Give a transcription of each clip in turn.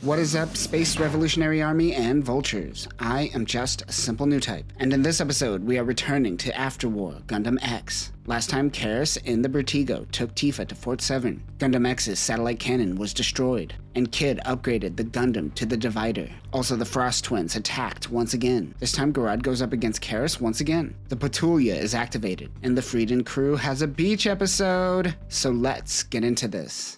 What is up, Space Revolutionary Army and Vultures? I am just a simple Newtype, and in this episode we are returning to Afterwar Gundam X. Last time Karis in the Vertigo took Tifa to Fort 7, Gundam X's satellite cannon was destroyed, and Kid upgraded the Gundam to the Divider. Also, the Frost Twins attacked once again. This time Garad goes up against Karis once again. The Patulia is activated, and the Frieden crew has a beach episode! So let's get into this.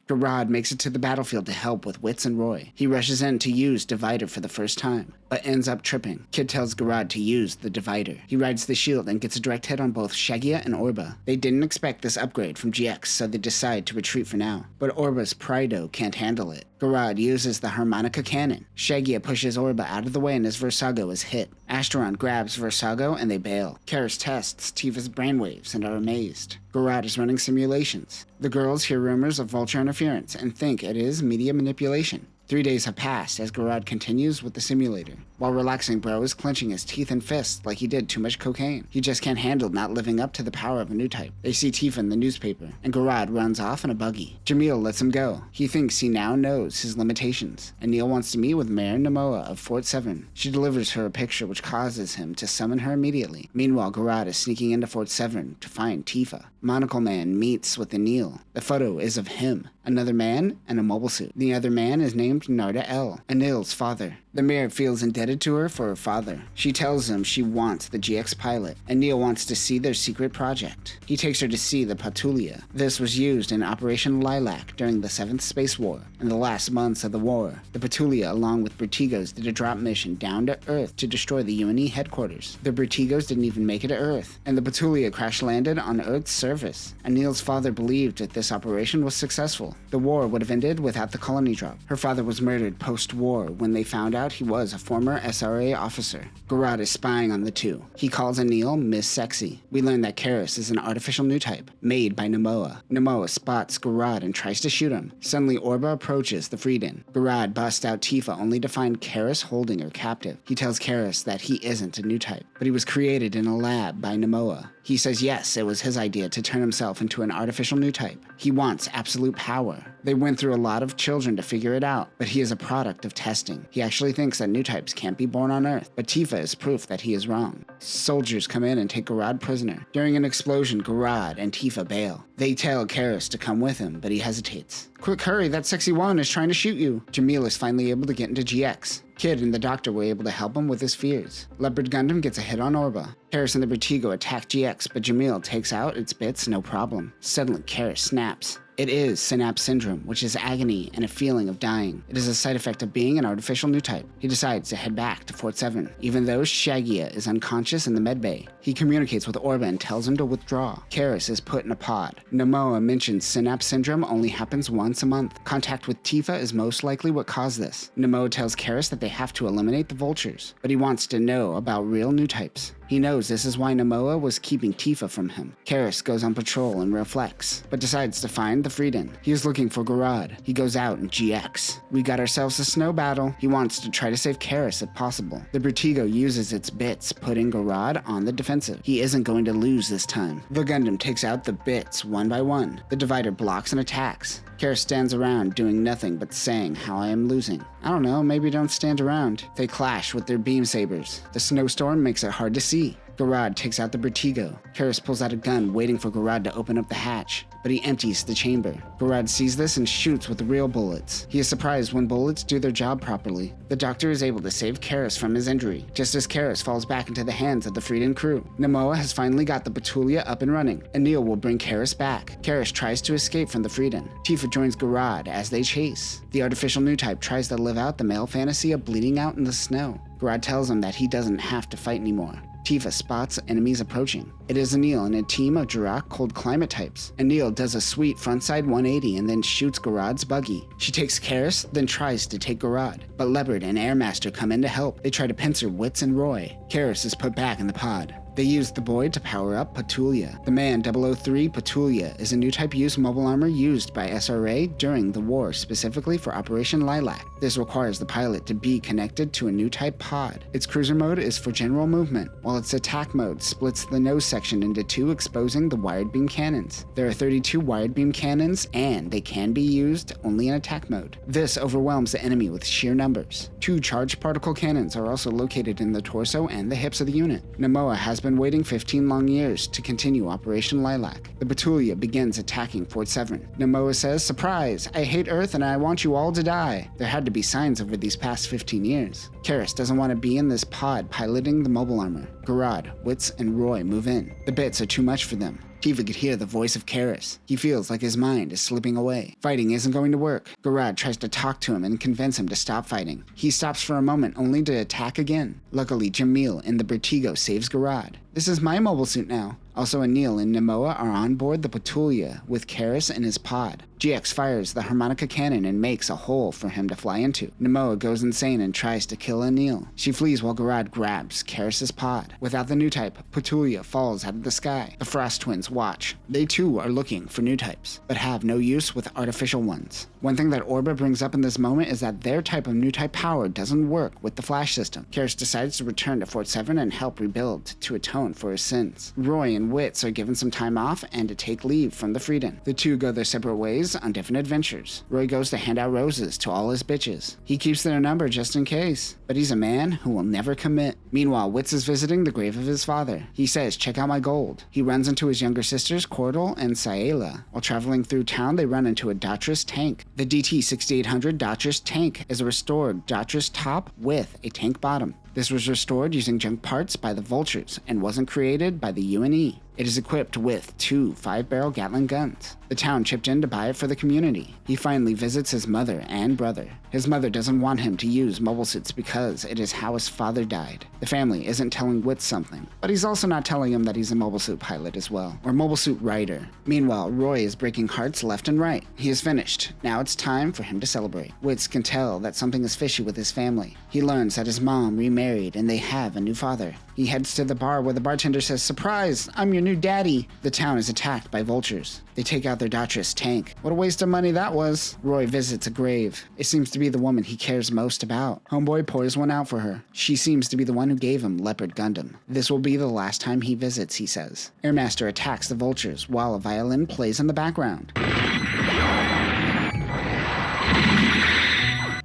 Garad makes it to the battlefield to help with Witz and Roy. He rushes in to use Divider for the first time, but ends up tripping. Kid tells Garad to use the Divider. He rides the shield and gets a direct hit on both Shagia and Orba. They didn't expect this upgrade from GX, so they decide to retreat for now. But Orba's Prido can't handle it. Garad uses the Harmonica Cannon. Shagia pushes Orba out of the way and his Versago is hit. Asteron grabs Versago and they bail. Karis tests Tifa's brainwaves and are amazed. Garad is running simulations. The girls hear rumors of Vulture interference and think it is media manipulation. 3 days have passed as Garad continues with the simulator. While relaxing, Bro is clenching his teeth and fists like he did too much cocaine. He just can't handle not living up to the power of a Newtype. They see Tifa in the newspaper, and Garad runs off in a buggy. Jamil lets him go. He thinks he now knows his limitations, and Neil wants to meet with Mayor Namoa of Fort 7. She delivers her a picture which causes him to summon her immediately. Meanwhile, Garad is sneaking into Fort 7 to find Tifa. Monocle Man meets with Anil. The photo is of him, another man, and a mobile suit. The other man is named Narda L, Anil's father. The mayor feels indebted to her for her father. She tells him she wants the GX pilot, and Neil wants to see their secret project. He takes her to see the Patulia. This was used in Operation Lilac during the 7th Space War. In the last months of the war, the Patulia, along with Vertigos, did a drop mission down to Earth to destroy the UNE headquarters. The Vertigos didn't even make it to Earth, and the Patulia crash-landed on Earth's surface. Anil's father believed that this operation was successful. The war would have ended without the colony drop. Her father was murdered post-war when they found out he was a former SRA officer. Garad is spying on the two. He calls Anil Miss Sexy. We learn that Karis is an artificial Newtype, made by Namoa. Namoa spots Garad and tries to shoot him. Suddenly Orba approaches the Frieden. Garad busts out Tifa only to find Karis holding her captive. He tells Karis that he isn't a Newtype, but he was created in a lab by Namoa. He says yes, it was his idea to turn himself into an artificial Newtype. He wants absolute power. They went through a lot of children to figure it out, but he is a product of testing. He actually thinks that Newtypes can't be born on Earth, but Tifa is proof that he is wrong. Soldiers come in and take Garad prisoner. During an explosion, Garad and Tifa bail. They tell Karis to come with him, but he hesitates. Quick, hurry, that sexy one is trying to shoot you. Jamil is finally able to get into GX. Kid and the doctor were able to help him with his fears. Leopard Gundam gets a hit on Orba. Karis and the Vertigo attack GX, but Jamil takes out its bits no problem. Suddenly, Karis snaps. It is synapse syndrome, which is agony and a feeling of dying. It is a side effect of being an artificial Newtype. He decides to head back to Fort 7, even though Shagia is unconscious in the medbay. He communicates with Orba and tells him to withdraw. Karis is put in a pod. Namoa mentions synapse syndrome only happens once a month. Contact with Tifa is most likely what caused this. Namoa tells Karis that they have to eliminate the Vultures, but he wants to know about real Newtypes. He knows this is why Namoa was keeping Tifa from him. Karis goes on patrol and reflects, but decides to find the Frieden. He is looking for Garad. He goes out in GX. We got ourselves a snow battle. He wants to try to save Karis if possible. The Vertigo uses its bits, putting Garad on the defensive. He isn't going to lose this time. The Gundam takes out the bits one by one. The Divider blocks and attacks. Karis stands around doing nothing but saying how I am losing. I don't know, maybe don't stand around. They clash with their beam sabers. The snowstorm makes it hard to see. Garad takes out the Vertigo. Karis pulls out a gun, waiting for Garad to open up the hatch, but he empties the chamber. Garad sees this and shoots with the real bullets. He is surprised when bullets do their job properly. The doctor is able to save Karis from his injury, just as Karis falls back into the hands of the Frieden crew. Namoa has finally got the Patulia up and running. Anil will bring Karis back. Karis tries to escape from the Frieden. Tifa joins Garad as they chase. The artificial Newtype tries to live out the male fantasy of bleeding out in the snow. Garad tells him that he doesn't have to fight anymore. Tifa spots enemies approaching. It is Anil and a team of Jirac cold climate types. Anil does a sweet frontside 180 and then shoots Garad's buggy. She takes Karis, then tries to take Garad, but Leopard and Airmaster come in to help. They try to pincer Witz and Roy. Karis is put back in the pod. They used the boy to power up Patulia. The MAN-003 Patulia is a Newtype used mobile armor used by SRA during the war, specifically for Operation Lilac. This requires the pilot to be connected to a Newtype pod. Its cruiser mode is for general movement, while its attack mode splits the nose section into two, exposing the wired beam cannons. There are 32 wired beam cannons, and they can be used only in attack mode. This overwhelms the enemy with sheer numbers. 2 charged particle cannons are also located in the torso and the hips of the unit. Namoa has been waiting 15 long years to continue Operation Lilac. The Patulia begins attacking Fort Severn. Namoa says, "Surprise! I hate Earth and I want you all to die." There had to be signs over these past 15 years. Karis doesn't want to be in this pod piloting the mobile armor. Garad, Witz, and Roy move in. The bits are too much for them. Tifa could hear the voice of Karis. He feels like his mind is slipping away. Fighting isn't going to work. Garad tries to talk to him and convince him to stop fighting. He stops for a moment only to attack again. Luckily, Jamil in the Vertigo saves Garad. "This is my mobile suit now." Also, Anil and Namoa are on board the Patulia with Karis in his pod. GX fires the harmonica cannon and makes a hole for him to fly into. Namoa goes insane and tries to kill Anil. She flees while Garad grabs Karis' pod. Without the new type, Patulia falls out of the sky. The Frost twins watch. They too are looking for new types, but have no use with artificial ones. One thing that Orba brings up in this moment is that their type of new type power doesn't work with the flash system. Karis decides to return to Fort Severn and help rebuild to atone for his sins. Roy and Witz are given some time off and to take leave from the Freedom. The two go their separate ways on different adventures. Roy goes to hand out roses to all his bitches. He keeps their number just in case, but he's a man who will never commit. Meanwhile, Witz is visiting the grave of his father. He says, "Check out my gold." He runs into his younger sisters, Cordell and Saela. While traveling through town, they run into a Dotris tank. The DT-6800 Dotris tank is a restored Dotris top with a tank bottom. This was restored using junk parts by the Vultures and wasn't created by the UNE. It is equipped with 2 5-barrel Gatling guns. The town chipped in to buy it for the community. He finally visits his mother and brother. His mother doesn't want him to use mobile suits because it is how his father died. The family isn't telling Witz something, but he's also not telling him that he's a mobile suit pilot as well, or mobile suit rider. Meanwhile, Roy is breaking hearts left and right. He is finished. Now it's time for him to celebrate. Witz can tell that something is fishy with his family. He learns that his mom remarried and they have a new father. He heads to the bar where the bartender says, "Surprise, I'm your new daddy." The town is attacked by vultures. They take out their Dotris tank. What a waste of money that was. Roy visits a grave. It seems to be the woman he cares most about. Homeboy pours one out for her. She seems to be the one who gave him Leopard Gundam. This will be the last time he visits, he says. Airmaster attacks the vultures while a violin plays in the background.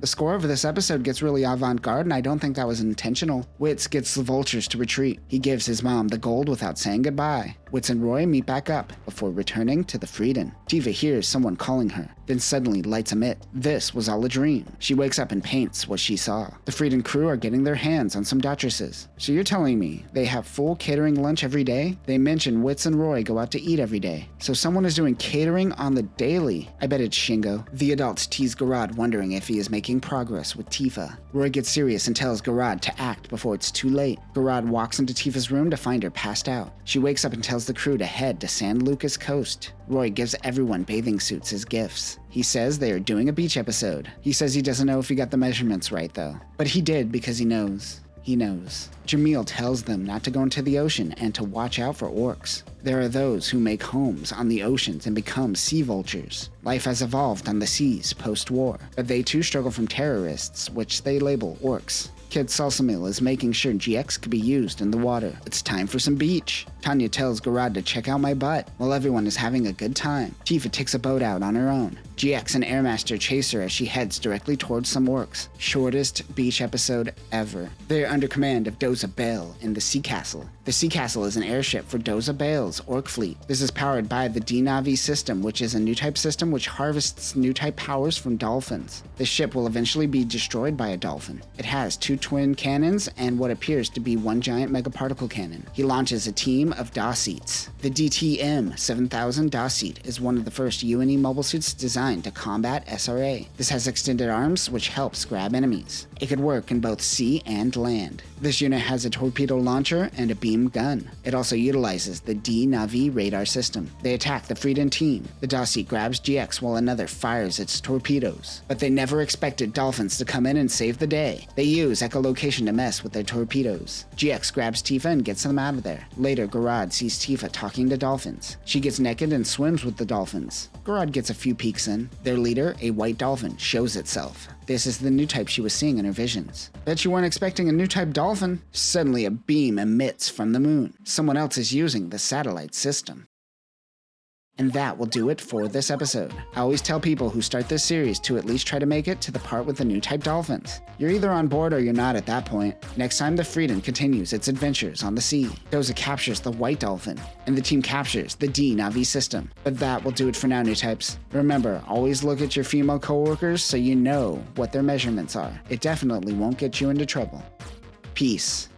The score of this episode gets really avant-garde, and I don't think that was intentional. Witz gets the vultures to retreat. He gives his mom the gold without saying goodbye. Witz and Roy meet back up before returning to the Freedom. Tifa hears someone calling her, then suddenly lights emit. This was all a dream. She wakes up and paints what she saw. The Freedom crew are getting their hands on some Dotrises. So you're telling me they have full catering lunch every day? They mention Witz and Roy go out to eat every day. So someone is doing catering on the daily. I bet it's Shingo. The adults tease Garad, wondering if he is making progress with Tifa. Roy gets serious and tells Garad to act before it's too late. Garad walks into Tifa's room to find her passed out. She wakes up and tells the crew to head to San Lucas Coast. Roy gives everyone bathing suits as gifts. He says they are doing a beach episode. He says he doesn't know if he got the measurements right though. But he did because he knows. He knows. Jamil tells them not to go into the ocean and to watch out for orcs. There are those who make homes on the oceans and become sea vultures. Life has evolved on the seas post-war, but they too struggle from terrorists, which they label orcs. Kid Salsamil is making sure GX could be used in the water. It's time for some beach. Tanya tells Garad to check out my butt while everyone is having a good time. Tifa takes a boat out on her own. GX and Airmaster chase her as she heads directly towards some orcs. Shortest beach episode ever. They are under command of Doza Bale in the Sea Castle. The Sea Castle is an airship for Doza Bale's orc fleet. This is powered by the D-Navi system, which is a new type system which harvests new type powers from dolphins. The ship will eventually be destroyed by a dolphin. It has 2 twin cannons and what appears to be 1 giant megaparticle cannon. He launches a team of Dosseets. The DTM-7000 Dosseet is one of the first UNE mobile suits designed to combat SRA. This has extended arms which helps grab enemies. It could work in both sea and land. This unit has a torpedo launcher and a beam gun. It also utilizes the D D-Navi radar system. They attack the Freedom team. The Dossie grabs GX while another fires its torpedoes. But they never expected Dolphins to come in and save the day. They use echolocation to mess with their torpedoes. GX grabs Tifa and gets them out of there. Later, Garad sees Tifa talking to Dolphins. She gets naked and swims with the Dolphins. Garad gets a few peeks in. Their leader, a white dolphin, shows itself. This is the new type she was seeing in her visions. Bet you weren't expecting a new type dolphin. Suddenly a beam emits from the moon. Someone else is using the satellite system. And that will do it for this episode. I always tell people who start this series to at least try to make it to the part with the new type dolphins. You're either on board or you're not at that point. Next time, the Freedom continues its adventures on the sea. Doza captures the white dolphin, and the team captures the D-Navi system. But that will do it for now, new types. Remember, always look at your female coworkers so you know what their measurements are. It definitely won't get you into trouble. Peace.